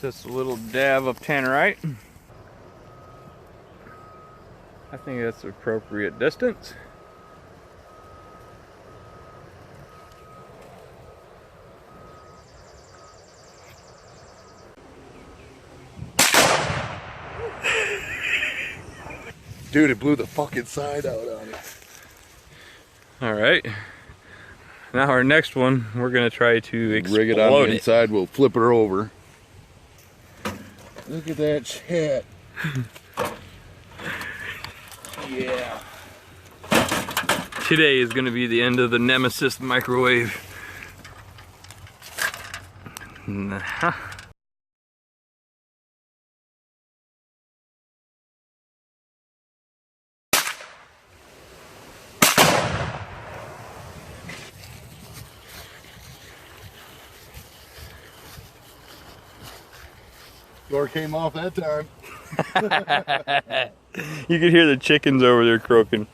Just a little dab of Tannerite. I think that's the appropriate distance. Dude, it blew the fucking side out on it. Alright. Now our next one, we're gonna try to explode Rig it on the inside, we'll flip her over. Look at that shit. Yeah. Today is gonna be the end of the Nemesis microwave. Nah. Door came off that time. You could hear the chickens over there croaking.